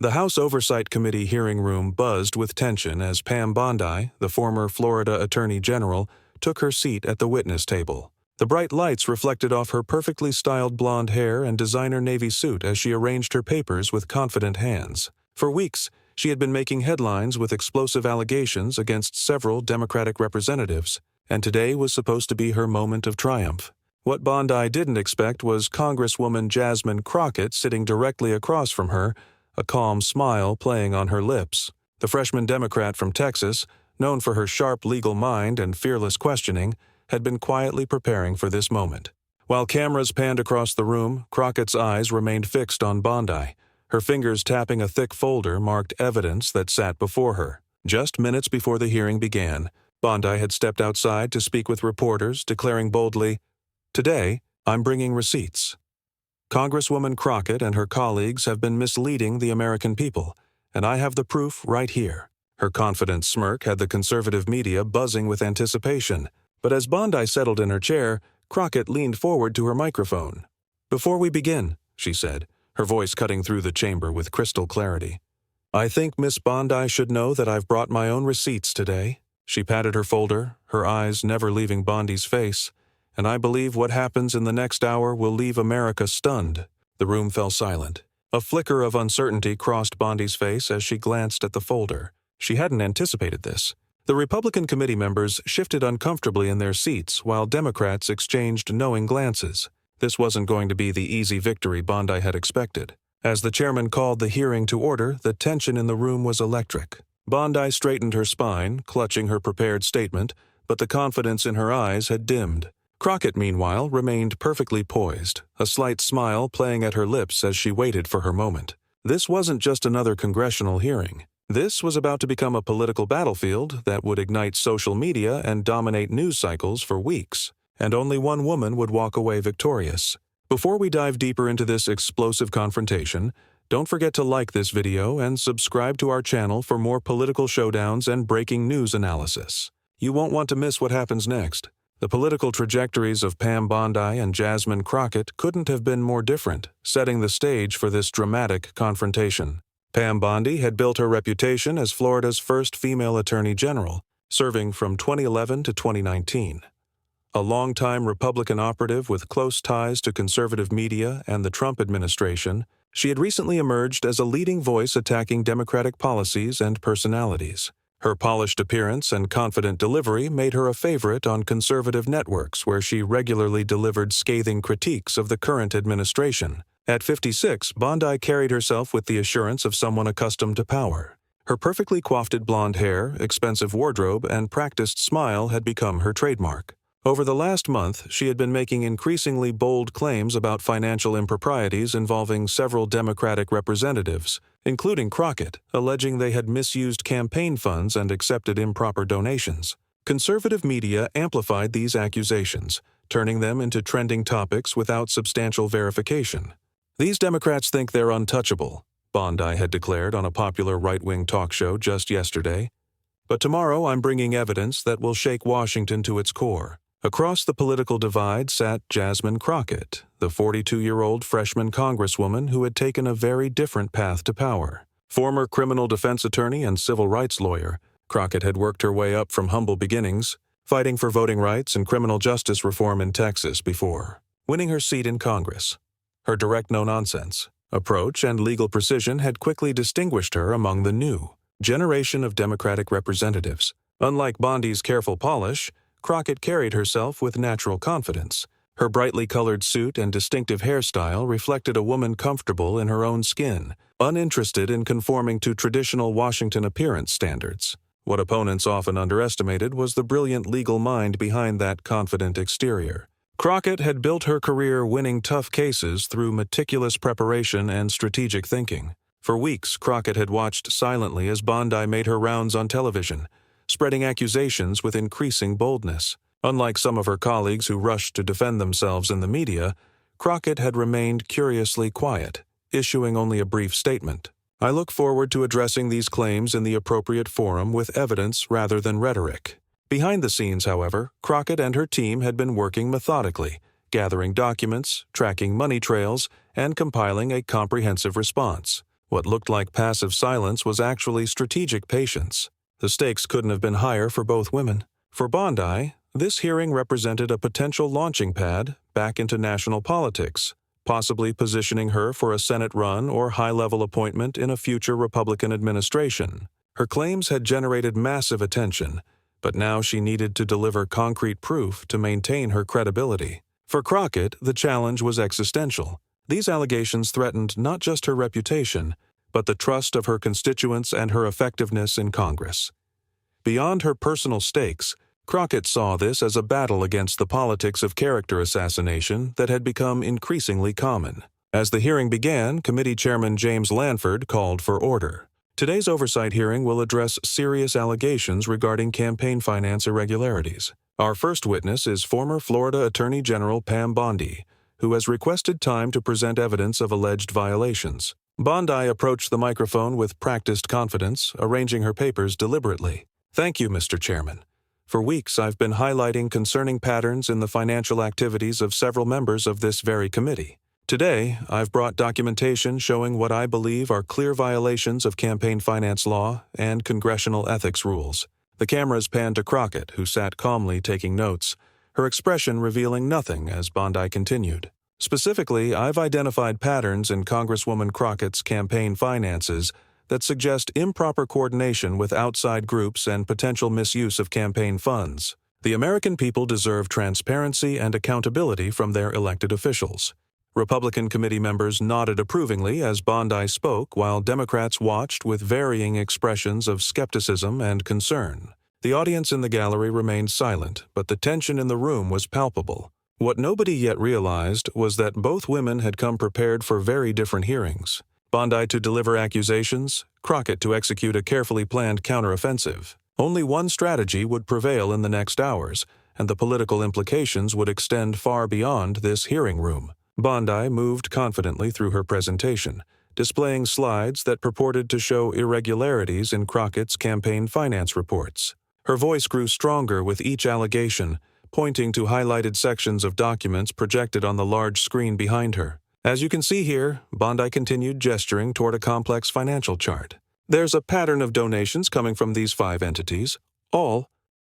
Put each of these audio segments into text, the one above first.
The House Oversight Committee hearing room buzzed with tension as Pam Bondi, the former Florida Attorney General, took her seat at the witness table. The bright lights reflected off her perfectly styled blonde hair and designer navy suit as she arranged her papers with confident hands. For weeks, she had been making headlines with explosive allegations against several Democratic representatives, and today was supposed to be her moment of triumph. What Bondi didn't expect was Congresswoman Jasmine Crockett sitting directly across from her, a calm smile playing on her lips. The freshman Democrat from Texas, known for her sharp legal mind and fearless questioning, had been quietly preparing for this moment. While cameras panned across the room, Crockett's eyes remained fixed on Bondi. Her fingers tapping a thick folder marked evidence that sat before her. Just minutes before the hearing began, Bondi had stepped outside to speak with reporters, declaring boldly, "Today, I'm bringing receipts. Congresswoman Crockett and her colleagues have been misleading the American people, and I have the proof right here." Her confident smirk had the conservative media buzzing with anticipation, but as Bondi settled in her chair, Crockett leaned forward to her microphone. "Before we begin," she said, her voice cutting through the chamber with crystal clarity, "I think Miss Bondi should know that I've brought my own receipts today." She patted her folder, her eyes never leaving Bondi's face, "and I believe what happens in the next hour will leave America stunned." The room fell silent. A flicker of uncertainty crossed Bondi's face as she glanced at the folder. She hadn't anticipated this. The Republican committee members shifted uncomfortably in their seats while Democrats exchanged knowing glances. This wasn't going to be the easy victory Bondi had expected. As the chairman called the hearing to order, the tension in the room was electric. Bondi straightened her spine, clutching her prepared statement, but the confidence in her eyes had dimmed. Crockett, meanwhile, remained perfectly poised, a slight smile playing at her lips as she waited for her moment. This wasn't just another congressional hearing. This was about to become a political battlefield that would ignite social media and dominate news cycles for weeks, and only one woman would walk away victorious. Before we dive deeper into this explosive confrontation, don't forget to like this video and subscribe to our channel for more political showdowns and breaking news analysis. You won't want to miss what happens next. The political trajectories of Pam Bondi and Jasmine Crockett couldn't have been more different, setting the stage for this dramatic confrontation. Pam Bondi had built her reputation as Florida's first female attorney general, serving from 2011 to 2019. A longtime Republican operative with close ties to conservative media and the Trump administration, she had recently emerged as a leading voice attacking Democratic policies and personalities. Her polished appearance and confident delivery made her a favorite on conservative networks where she regularly delivered scathing critiques of the current administration. At 56, Bondi carried herself with the assurance of someone accustomed to power. Her perfectly coiffed blonde hair, expensive wardrobe, and practiced smile had become her trademark. Over the last month, she had been making increasingly bold claims about financial improprieties involving several Democratic representatives, including Crockett, alleging they had misused campaign funds and accepted improper donations. Conservative media amplified these accusations, turning them into trending topics without substantial verification. "These Democrats think they're untouchable," Bondi had declared on a popular right-wing talk show just yesterday. "But tomorrow I'm bringing evidence that will shake Washington to its core." Across the political divide sat Jasmine Crockett, the 42-year-old freshman congresswoman who had taken a very different path to power. Former criminal defense attorney and civil rights lawyer, Crockett had worked her way up from humble beginnings, fighting for voting rights and criminal justice reform in Texas before winning her seat in Congress. Her direct no-nonsense approach and legal precision had quickly distinguished her among the new generation of Democratic representatives. Unlike Bondi's careful polish, Crockett carried herself with natural confidence. Her brightly colored suit and distinctive hairstyle reflected a woman comfortable in her own skin, uninterested in conforming to traditional Washington appearance standards. What opponents often underestimated was the brilliant legal mind behind that confident exterior. Crockett had built her career winning tough cases through meticulous preparation and strategic thinking. For weeks, Crockett had watched silently as Bondi made her rounds on television, spreading accusations with increasing boldness. Unlike some of her colleagues who rushed to defend themselves in the media, Crockett had remained curiously quiet, issuing only a brief statement. "I look forward to addressing these claims in the appropriate forum with evidence rather than rhetoric." Behind the scenes, however, Crockett and her team had been working methodically, gathering documents, tracking money trails, and compiling a comprehensive response. What looked like passive silence was actually strategic patience. The stakes couldn't have been higher for both women. For Bondi, this hearing represented a potential launching pad back into national politics, possibly positioning her for a Senate run or high-level appointment in a future Republican administration. Her claims had generated massive attention, but now she needed to deliver concrete proof to maintain her credibility. For Crockett, the challenge was existential. These allegations threatened not just her reputation, but the trust of her constituents and her effectiveness in Congress. Beyond her personal stakes, Crockett saw this as a battle against the politics of character assassination that had become increasingly common. As the hearing began, Committee Chairman James Lanford called for order. Today's oversight hearing will address serious allegations regarding campaign finance irregularities. Our first witness is former Florida Attorney General Pam Bondi, who has requested time to present evidence of alleged violations. Bondi approached the microphone with practiced confidence, arranging her papers deliberately. Thank you, Mr. Chairman. For weeks, I've been highlighting concerning patterns in the financial activities of several members of this very committee. Today, I've brought documentation showing what I believe are clear violations of campaign finance law and congressional ethics rules. The cameras panned to Crockett, who sat calmly taking notes, her expression revealing nothing as Bondi continued. Specifically, I've identified patterns in Congresswoman Crockett's campaign finances that suggest improper coordination with outside groups and potential misuse of campaign funds. The American people deserve transparency and accountability from their elected officials. Republican committee members nodded approvingly as Bondi spoke, while Democrats watched with varying expressions of skepticism and concern. The audience in the gallery remained silent, but the tension in the room was palpable. What nobody yet realized was that both women had come prepared for very different hearings. Bondi to deliver accusations, Crockett to execute a carefully planned counteroffensive. Only one strategy would prevail in the next hours, and the political implications would extend far beyond this hearing room. Bondi moved confidently through her presentation, displaying slides that purported to show irregularities in Crockett's campaign finance reports. Her voice grew stronger with each allegation, pointing to highlighted sections of documents projected on the large screen behind her. As you can see here, Bondi continued gesturing toward a complex financial chart. There's a pattern of donations coming from these 5 entities, all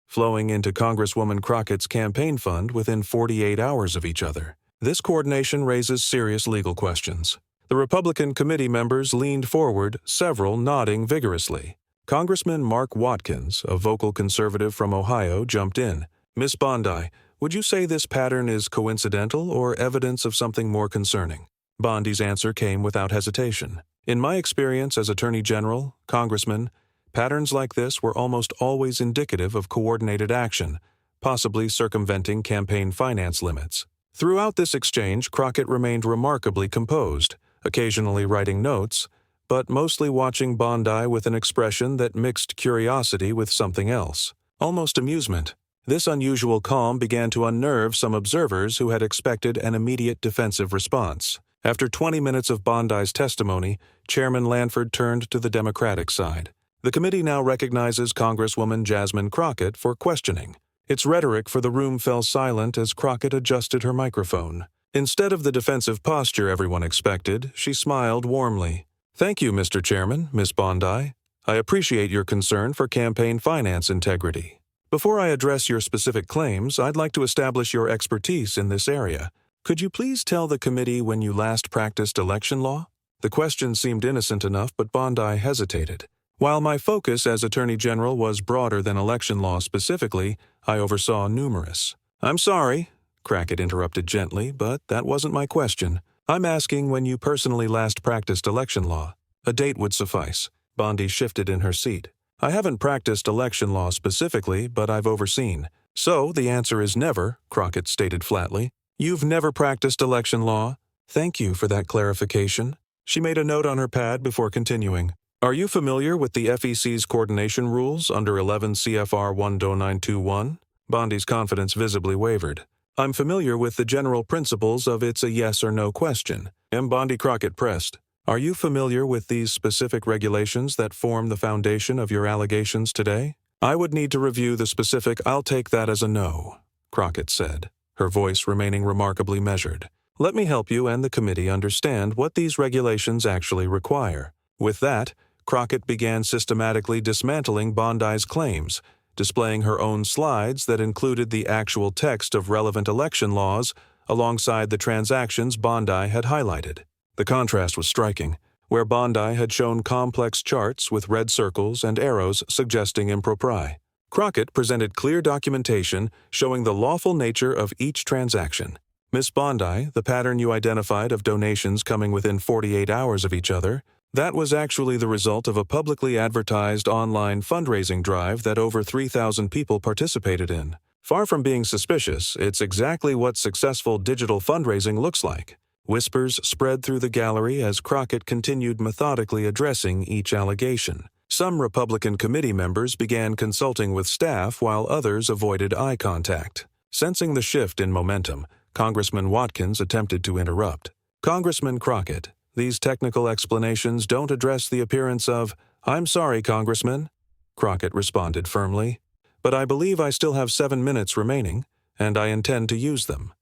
flowing into Congresswoman Crockett's campaign fund within 48 hours of each other. This coordination raises serious legal questions. The Republican committee members leaned forward, several nodding vigorously. Congressman Mark Watkins, a vocal conservative from Ohio, jumped in. Miss Bondi, would you say this pattern is coincidental or evidence of something more concerning? Bondi's answer came without hesitation. In my experience as Attorney General, Congressman, patterns like this were almost always indicative of coordinated action, possibly circumventing campaign finance limits. Throughout this exchange, Crockett remained remarkably composed, occasionally writing notes, but mostly watching Bondi with an expression that mixed curiosity with something else, almost amusement. This unusual calm began to unnerve some observers who had expected an immediate defensive response. After 20 minutes of Bondi's testimony, Chairman Lanford turned to the Democratic side. The committee now recognizes Congresswoman Jasmine Crockett for questioning. Its rhetoric for the room fell silent as Crockett adjusted her microphone. Instead of the defensive posture everyone expected, she smiled warmly. Thank you, Mr. Chairman, Miss Bondi. I appreciate your concern for campaign finance integrity. Before I address your specific claims, I'd like to establish your expertise in this area. Could you please tell the committee when you last practiced election law? The question seemed innocent enough, but Bondi hesitated. While my focus as Attorney General was broader than election law specifically, I oversaw numerous. I'm sorry, Crockett interrupted gently, but that wasn't my question. I'm asking when you personally last practiced election law. A date would suffice. Bondi shifted in her seat. I haven't practiced election law specifically, but I've overseen. So the answer is never, Crockett stated flatly. You've never practiced election law? Thank you for that clarification. She made a note on her pad before continuing. Are you familiar with the FEC's coordination rules under 11 CFR 10921? Bondi's confidence visibly wavered. I'm familiar with the general principles of it's a yes or no question. M. Bondi Crockett pressed. Are you familiar with these specific regulations that form the foundation of your allegations today? I would need to review the specific. I'll take that as a no, Crockett said, her voice remaining remarkably measured. Let me help you and the committee understand what these regulations actually require. With that, Crockett began systematically dismantling Bondi's claims, displaying her own slides that included the actual text of relevant election laws alongside the transactions Bondi had highlighted. The contrast was striking, where Bondi had shown complex charts with red circles and arrows suggesting impropriety. Crockett presented clear documentation showing the lawful nature of each transaction. Miss Bondi, the pattern you identified of donations coming within 48 hours of each other, that was actually the result of a publicly advertised online fundraising drive that over 3,000 people participated in. Far from being suspicious, it's exactly what successful digital fundraising looks like. Whispers spread through the gallery as Crockett continued methodically addressing each allegation. Some Republican committee members began consulting with staff while others avoided eye contact. Sensing the shift in momentum, Congressman Watkins attempted to interrupt. "Congressman Crockett, these technical explanations don't address the appearance of—" "I'm sorry, Congressman," Crockett responded firmly, "but I believe I still have 7 minutes remaining, and I intend to use them."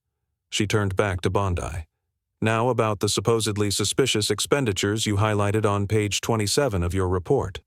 She turned back to Bondi. "Now about the supposedly suspicious expenditures you highlighted on page 27 of your report."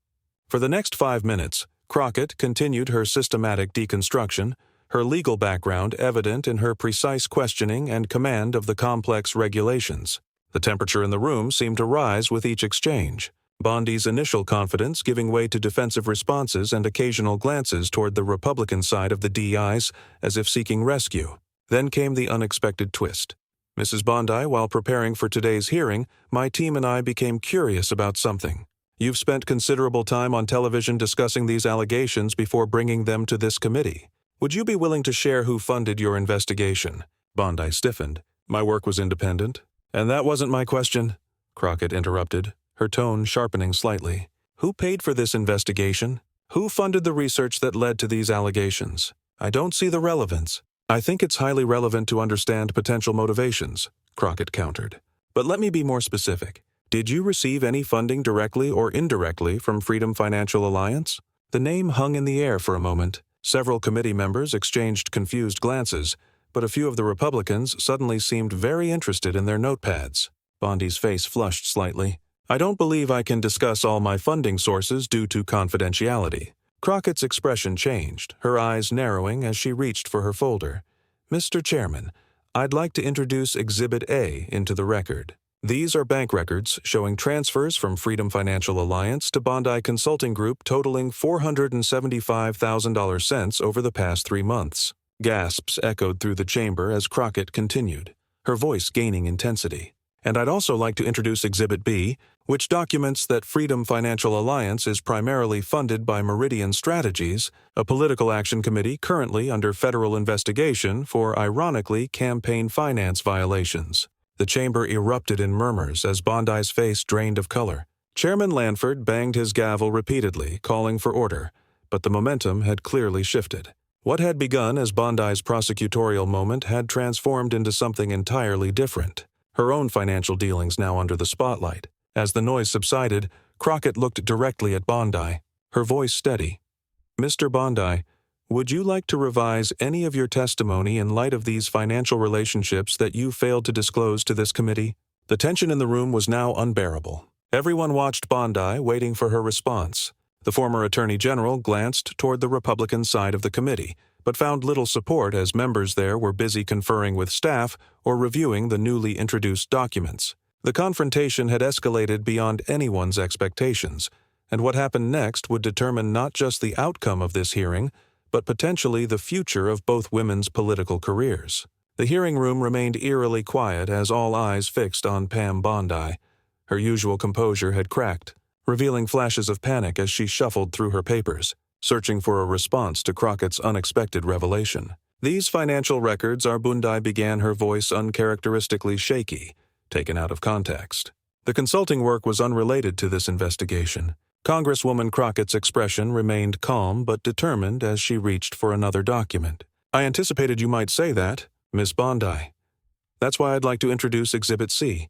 For the next 5 minutes, Crockett continued her systematic deconstruction, her legal background evident in her precise questioning and command of the complex regulations. The temperature in the room seemed to rise with each exchange, Bondi's initial confidence giving way to defensive responses and occasional glances toward the Republican side of the DEIs as if seeking rescue. Then came the unexpected twist. "Mrs. Bondi, while preparing for today's hearing, my team and I became curious about something. You've spent considerable time on television discussing these allegations before bringing them to this committee. Would you be willing to share who funded your investigation?" Bondi stiffened. "My work was independent." "And that wasn't my question," Crockett interrupted, her tone sharpening slightly. "Who paid for this investigation? Who funded the research that led to these allegations? I don't see the relevance." "I think it's highly relevant to understand potential motivations," Crockett countered. "But let me be more specific. Did you receive any funding directly or indirectly from Freedom Financial Alliance?" The name hung in the air for a moment. Several committee members exchanged confused glances, but a few of the Republicans suddenly seemed very interested in their notepads. Bondi's face flushed slightly. "I don't believe I can discuss all my funding sources due to confidentiality." Crockett's expression changed, her eyes narrowing as she reached for her folder. "Mr. Chairman, I'd like to introduce Exhibit A into the record. These are bank records showing transfers from Freedom Financial Alliance to Bondi Consulting Group totaling $475,000 over the past 3 months. Gasps echoed through the chamber as Crockett continued, her voice gaining intensity. "And I'd also like to introduce Exhibit B, which documents that Freedom Financial Alliance is primarily funded by Meridian Strategies, a political action committee currently under federal investigation for, ironically, campaign finance violations." The chamber erupted in murmurs as Bondi's face drained of color. Chairman Lanford banged his gavel repeatedly, calling for order, but the momentum had clearly shifted. What had begun as Bondi's prosecutorial moment had transformed into something entirely different. Her own financial dealings now under the spotlight. As the noise subsided, Crockett looked directly at Bondi, her voice steady. "Mr. Bondi, would you like to revise any of your testimony in light of these financial relationships that you failed to disclose to this committee?" The tension in the room was now unbearable. Everyone watched Bondi, waiting for her response. The former Attorney General glanced toward the Republican side of the committee, but found little support as members there were busy conferring with staff or reviewing the newly introduced documents. The confrontation had escalated beyond anyone's expectations, and what happened next would determine not just the outcome of this hearing, but potentially the future of both women's political careers. The hearing room remained eerily quiet as all eyes fixed on Pam Bondi. Her usual composure had cracked, revealing flashes of panic as she shuffled through her papers, searching for a response to Crockett's unexpected revelation. "These financial records," Bondi began, her voice uncharacteristically shaky, taken out of context. The consulting work was unrelated to this investigation. Congresswoman Crockett's expression remained calm but determined as she reached for another document. "I anticipated you might say that, Miss Bondi. That's why I'd like to introduce Exhibit C."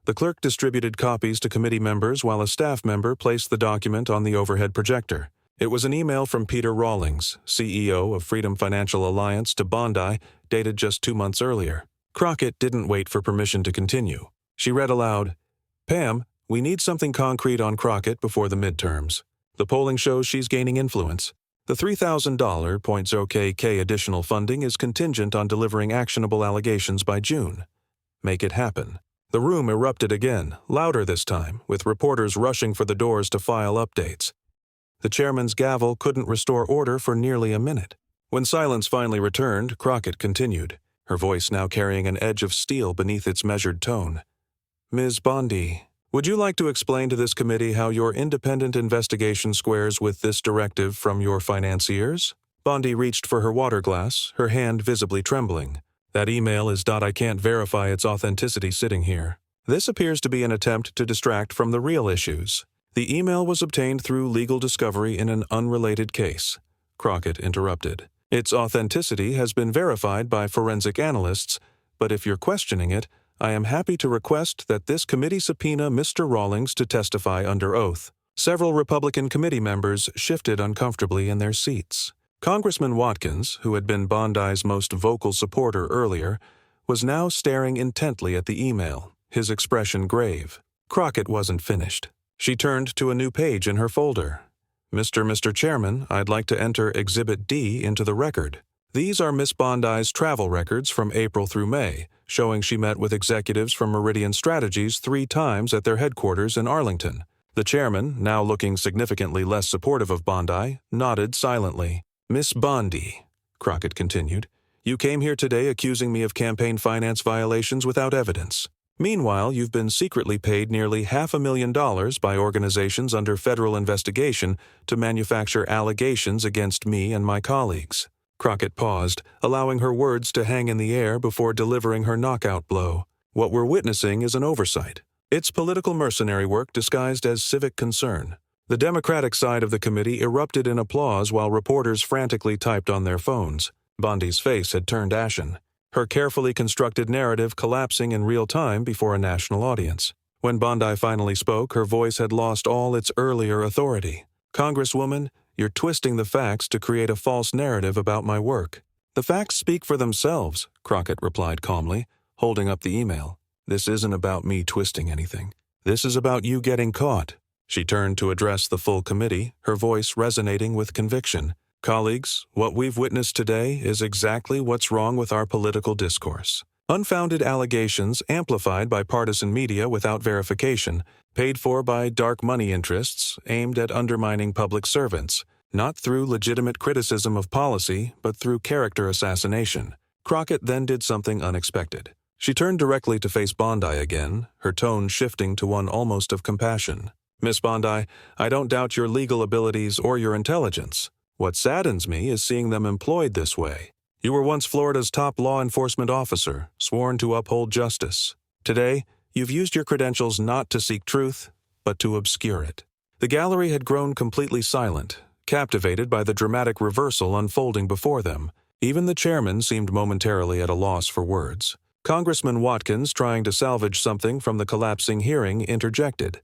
The clerk distributed copies to committee members while a staff member placed the document on the overhead projector. It was an email from Peter Rawlings, CEO of Freedom Financial Alliance, to Bondi, dated just 2 months earlier. Crockett didn't wait for permission to continue. She read aloud, "Pam, We need something concrete on Crockett before the midterms. The polling shows she's gaining influence. The $3,000 .0KK additional funding is contingent on delivering actionable allegations by June. Make it happen. The room erupted again, louder this time, with reporters rushing for the doors to file updates. The chairman's gavel couldn't restore order for nearly a minute. When silence finally returned, Crockett continued, her voice now carrying an edge of steel beneath its measured tone. Ms. Bondi, would you like to explain to this committee how your independent investigation squares with this directive from your financiers? Bondi reached for her water glass, her hand visibly trembling. That email is. I can't verify its authenticity sitting here. This appears to be an attempt to distract from the real issues. The email was obtained through legal discovery in an unrelated case. Crockett interrupted. Its authenticity has been verified by forensic analysts, but if you're questioning it, I am happy to request that this committee subpoena Mr. Rawlings to testify under oath. Several Republican committee members shifted uncomfortably in their seats. Congressman Watkins, who had been Bondi's most vocal supporter earlier, was now staring intently at the email, his expression grave. Crockett wasn't finished. She turned to a new page in her folder. Mr. Chairman, I'd like to enter Exhibit D into the record. These are Miss Bondi's travel records from April through May, showing she met with executives from Meridian Strategies 3 times at their headquarters in Arlington. The chairman, now looking significantly less supportive of Bondi, nodded silently. Miss Bondi, Crockett continued, you came here today accusing me of campaign finance violations without evidence. Meanwhile, you've been secretly paid nearly $500,000 by organizations under federal investigation to manufacture allegations against me and my colleagues. Crockett paused, allowing her words to hang in the air before delivering her knockout blow. What we're witnessing is an oversight. It's political mercenary work disguised as civic concern. The Democratic side of the committee erupted in applause while reporters frantically typed on their phones. Bondi's face had turned ashen, her carefully constructed narrative collapsing in real time before a national audience. When Bondi finally spoke, her voice had lost all its earlier authority. Congresswoman, you're twisting the facts to create a false narrative about my work. The facts speak for themselves, Crockett replied calmly, holding up the email. This isn't about me twisting anything. This is about you getting caught. She turned to address the full committee, her voice resonating with conviction. Colleagues, what we've witnessed today is exactly what's wrong with our political discourse. Unfounded allegations amplified by partisan media without verification, paid for by dark money interests aimed at undermining public servants, not through legitimate criticism of policy, but through character assassination. Crockett then did something unexpected. She turned directly to face Bondi again, her tone shifting to one almost of compassion. Miss Bondi, I don't doubt your legal abilities or your intelligence. What saddens me is seeing them employed this way. You were once Florida's top law enforcement officer, sworn to uphold justice. Today, you've used your credentials not to seek truth, but to obscure it. The gallery had grown completely silent, captivated by the dramatic reversal unfolding before them. Even the chairman seemed momentarily at a loss for words. Congressman Watkins, trying to salvage something from the collapsing hearing, interjected.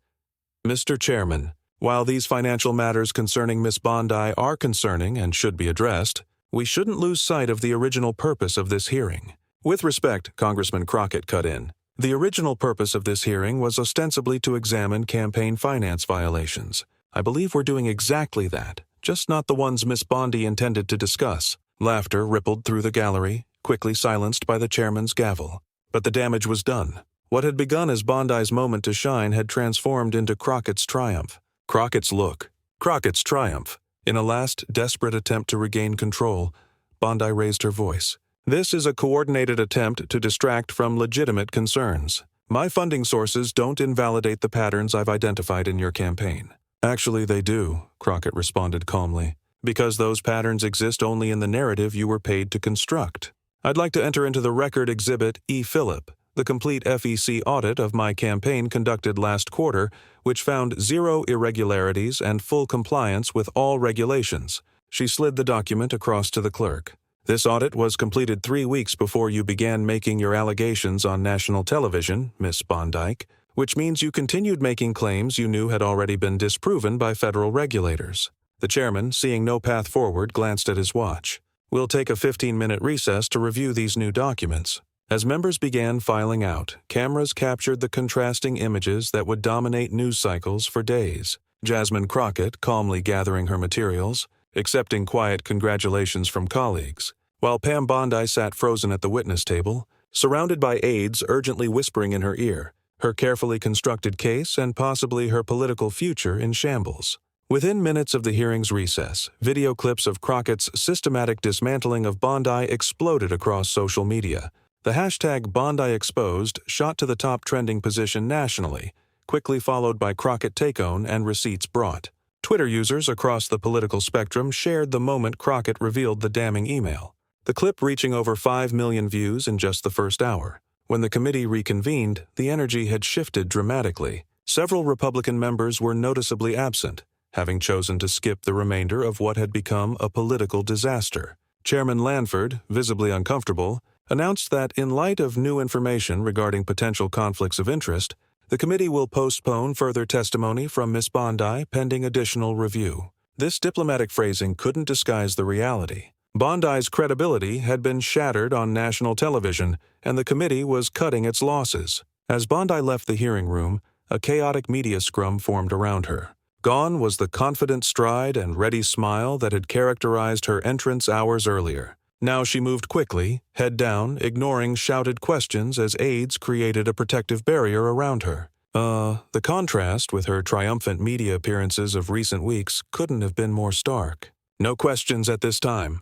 Mr. Chairman, while these financial matters concerning Miss Bondi are concerning and should be addressed, we shouldn't lose sight of the original purpose of this hearing. With respect, Congressman Crockett cut in. The original purpose of this hearing was ostensibly to examine campaign finance violations. I believe we're doing exactly that, just not the ones Miss Bondi intended to discuss. Laughter rippled through the gallery, quickly silenced by the chairman's gavel. But the damage was done. What had begun as Bondi's moment to shine had transformed into Crockett's triumph. Crockett's look. Crockett's triumph. In a last, desperate attempt to regain control, Bondi raised her voice. This is a coordinated attempt to distract from legitimate concerns. My funding sources don't invalidate the patterns I've identified in your campaign. Actually, they do, Crockett responded calmly, because those patterns exist only in the narrative you were paid to construct. I'd like to enter into the record Exhibit E. Phillip, the complete FEC audit of my campaign conducted last quarter, which found 0 irregularities and full compliance with all regulations. She slid the document across to the clerk. This audit was completed 3 weeks before you began making your allegations on national television, Miss Bondi, which means you continued making claims you knew had already been disproven by federal regulators. The chairman, seeing no path forward, glanced at his watch. We'll take a 15-minute recess to review these new documents. As members began filing out, cameras captured the contrasting images that would dominate news cycles for days. Jasmine Crockett calmly gathering her materials, accepting quiet congratulations from colleagues, while Pam Bondi sat frozen at the witness table, surrounded by aides urgently whispering in her ear, her carefully constructed case and possibly her political future in shambles. Within minutes of the hearing's recess, video clips of Crockett's systematic dismantling of Bondi exploded across social media. The hashtag #BondiExposed shot to the top trending position nationally, quickly followed by Crockett Takedown and receipts brought. Twitter users across the political spectrum shared the moment Crockett revealed the damning email, the clip reaching over 5 million views in just the first hour. When the committee reconvened, the energy had shifted dramatically. Several Republican members were noticeably absent, having chosen to skip the remainder of what had become a political disaster. Chairman Lanford, visibly uncomfortable, announced that in light of new information regarding potential conflicts of interest, the committee will postpone further testimony from Ms. Bondi pending additional review. This diplomatic phrasing couldn't disguise the reality. Bondi's credibility had been shattered on national television, and the committee was cutting its losses. As Bondi left the hearing room, a chaotic media scrum formed around her. Gone was the confident stride and ready smile that had characterized her entrance hours earlier. Now she moved quickly, head down, ignoring shouted questions as aides created a protective barrier around her. The contrast with her triumphant media appearances of recent weeks couldn't have been more stark. "No questions at this time,"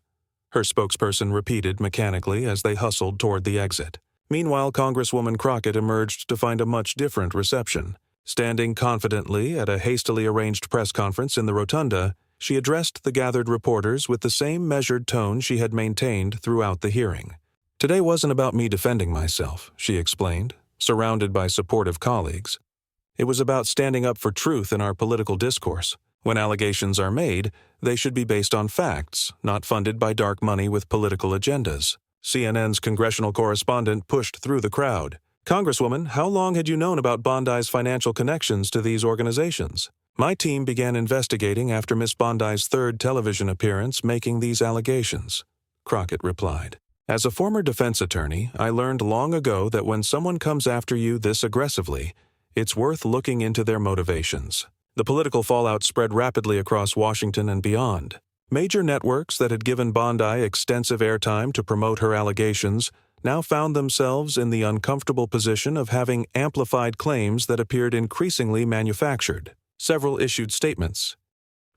her spokesperson repeated mechanically as they hustled toward the exit. Meanwhile, Congresswoman Crockett emerged to find a much different reception. Standing confidently at a hastily arranged press conference in the rotunda, she addressed the gathered reporters with the same measured tone she had maintained throughout the hearing. "Today wasn't about me defending myself," she explained, surrounded by supportive colleagues. "It was about standing up for truth in our political discourse. When allegations are made, they should be based on facts, not funded by dark money with political agendas." CNN's congressional correspondent pushed through the crowd. "Congresswoman, how long had you known about Bondi's financial connections to these organizations?" "My team began investigating after Miss Bondi's third television appearance making these allegations," Crockett replied. "As a former defense attorney, I learned long ago that when someone comes after you this aggressively, it's worth looking into their motivations." The political fallout spread rapidly across Washington and beyond. Major networks that had given Bondi extensive airtime to promote her allegations now found themselves in the uncomfortable position of having amplified claims that appeared increasingly manufactured. Several issued statements,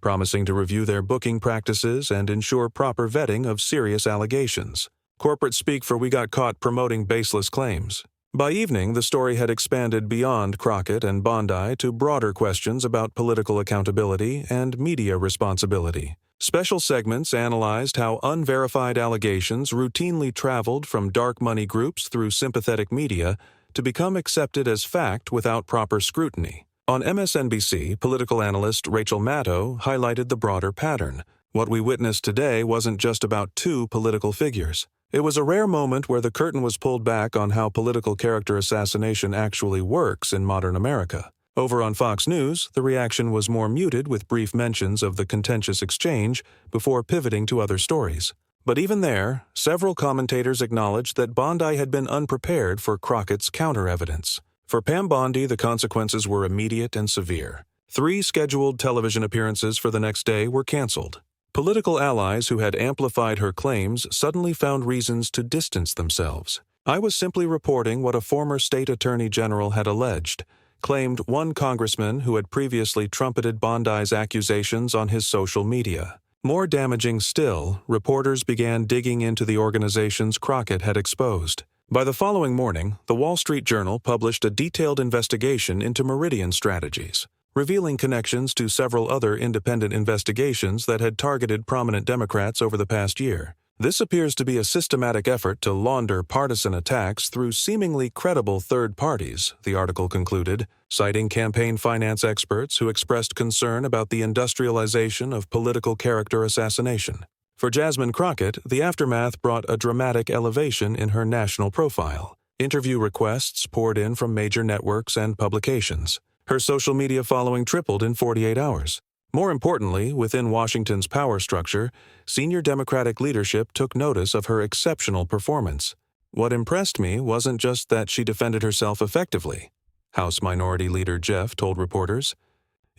promising to review their booking practices and ensure proper vetting of serious allegations. Corporate speak for "we got caught promoting baseless claims." By evening, the story had expanded beyond Crockett and Bondi to broader questions about political accountability and media responsibility. Special segments analyzed how unverified allegations routinely traveled from dark money groups through sympathetic media to become accepted as fact without proper scrutiny. On MSNBC, political analyst Rachel Maddow highlighted the broader pattern. What we witnessed today wasn't just about two political figures. It was a rare moment where the curtain was pulled back on how political character assassination actually works in modern America. Over on Fox News, the reaction was more muted with brief mentions of the contentious exchange before pivoting to other stories. But even there, several commentators acknowledged that Bondi had been unprepared for Crockett's counter-evidence. For Pam Bondi, the consequences were immediate and severe. 3 scheduled television appearances for the next day were canceled. Political allies who had amplified her claims suddenly found reasons to distance themselves. "I was simply reporting what a former state attorney general had alleged," claimed one congressman who had previously trumpeted Bondi's accusations on his social media. More damaging still, reporters began digging into the organizations Crockett had exposed. By the following morning, the Wall Street Journal published a detailed investigation into Meridian Strategies, revealing connections to several other independent investigations that had targeted prominent Democrats over the past year. "This appears to be a systematic effort to launder partisan attacks through seemingly credible third parties," the article concluded, citing campaign finance experts who expressed concern about the industrialization of political character assassination. For Jasmine Crockett, the aftermath brought a dramatic elevation in her national profile. Interview requests poured in from major networks and publications. Her social media following tripled in 48 hours. More importantly, within Washington's power structure, senior Democratic leadership took notice of her exceptional performance. What impressed me wasn't just that she defended herself effectively, House Minority Leader Jeff told reporters.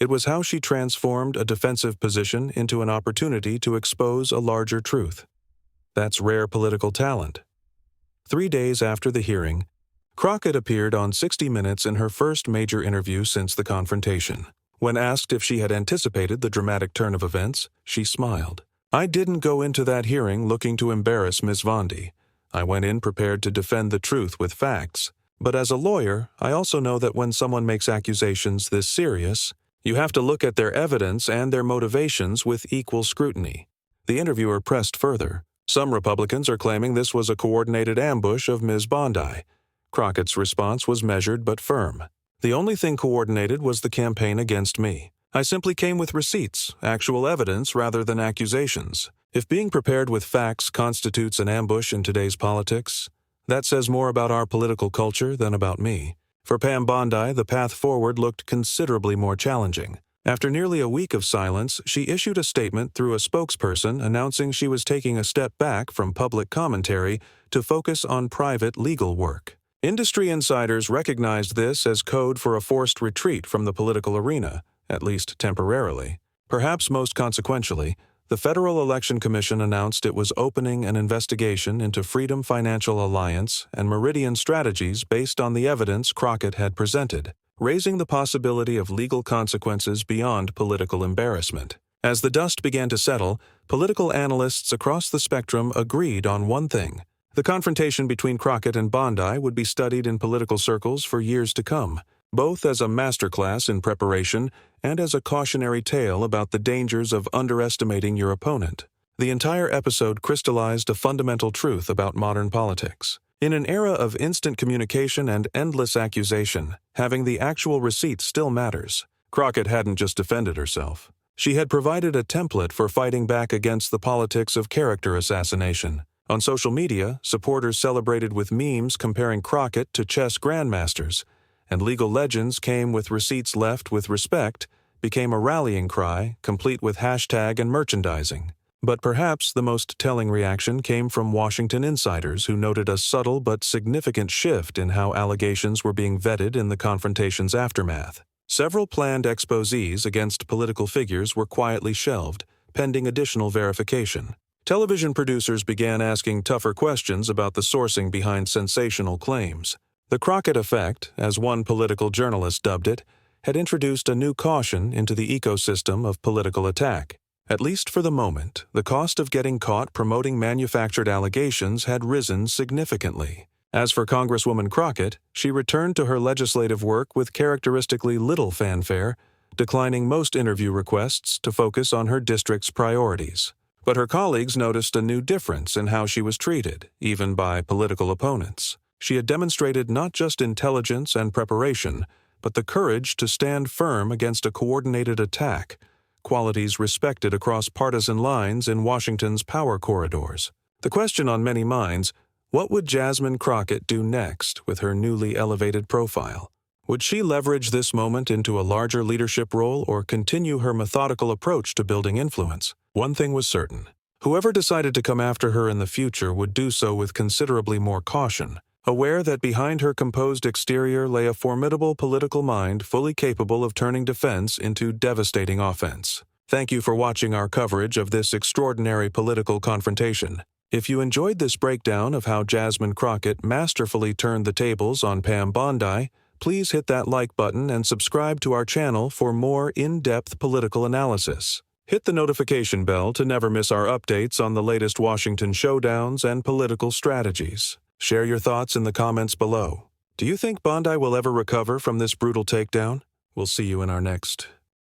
It was how she transformed a defensive position into an opportunity to expose a larger truth. That's rare political talent. 3 days after the hearing, Crockett appeared on 60 Minutes in her first major interview since the confrontation. When asked if she had anticipated the dramatic turn of events, she smiled. "I didn't go into that hearing looking to embarrass Ms. Bondi. I went in prepared to defend the truth with facts. But as a lawyer, I also know that when someone makes accusations this serious, you have to look at their evidence and their motivations with equal scrutiny." The interviewer pressed further. "Some Republicans are claiming this was a coordinated ambush of Ms. Bondi." Crockett's response was measured but firm. "The only thing coordinated was the campaign against me. I simply came with receipts, actual evidence rather than accusations. If being prepared with facts constitutes an ambush in today's politics, that says more about our political culture than about me." For Pam Bondi, the path forward looked considerably more challenging. After nearly a week of silence, she issued a statement through a spokesperson announcing she was taking a step back from public commentary to focus on private legal work. Industry insiders recognized this as code for a forced retreat from the political arena, at least temporarily. Perhaps most consequentially, the Federal Election Commission announced it was opening an investigation into Freedom Financial Alliance and Meridian Strategies based on the evidence Crockett had presented, raising the possibility of legal consequences beyond political embarrassment. As the dust began to settle, political analysts across the spectrum agreed on one thing. The confrontation between Crockett and Bondi would be studied in political circles for years to come, both as a masterclass in preparation and as a cautionary tale about the dangers of underestimating your opponent. The entire episode crystallized a fundamental truth about modern politics. In an era of instant communication and endless accusation, having the actual receipt still matters. Crockett hadn't just defended herself. She had provided a template for fighting back against the politics of character assassination. On social media, supporters celebrated with memes comparing Crockett to chess grandmasters, and legal legends came with receipts left with respect, became a rallying cry, complete with hashtag and merchandising. But perhaps the most telling reaction came from Washington insiders who noted a subtle but significant shift in how allegations were being vetted in the confrontation's aftermath. Several planned exposés against political figures were quietly shelved, pending additional verification. Television producers began asking tougher questions about the sourcing behind sensational claims. The Crockett effect, as one political journalist dubbed it, had introduced a new caution into the ecosystem of political attack. At least for the moment, the cost of getting caught promoting manufactured allegations had risen significantly. As for Congresswoman Crockett, she returned to her legislative work with characteristically little fanfare, declining most interview requests to focus on her district's priorities. But her colleagues noticed a new difference in how she was treated, even by political opponents. She had demonstrated not just intelligence and preparation, but the courage to stand firm against a coordinated attack, qualities respected across partisan lines in Washington's power corridors. The question on many minds: what would Jasmine Crockett do next with her newly elevated profile? Would she leverage this moment into a larger leadership role or continue her methodical approach to building influence? One thing was certain: whoever decided to come after her in the future would do so with considerably more caution, aware that behind her composed exterior lay a formidable political mind fully capable of turning defense into devastating offense. Thank you for watching our coverage of this extraordinary political confrontation. If you enjoyed this breakdown of how Jasmine Crockett masterfully turned the tables on Pam Bondi, please hit that like button and subscribe to our channel for more in-depth political analysis. Hit the notification bell to never miss our updates on the latest Washington showdowns and political strategies. Share your thoughts in the comments below. Do you think Bondi will ever recover from this brutal takedown? We'll see you in our next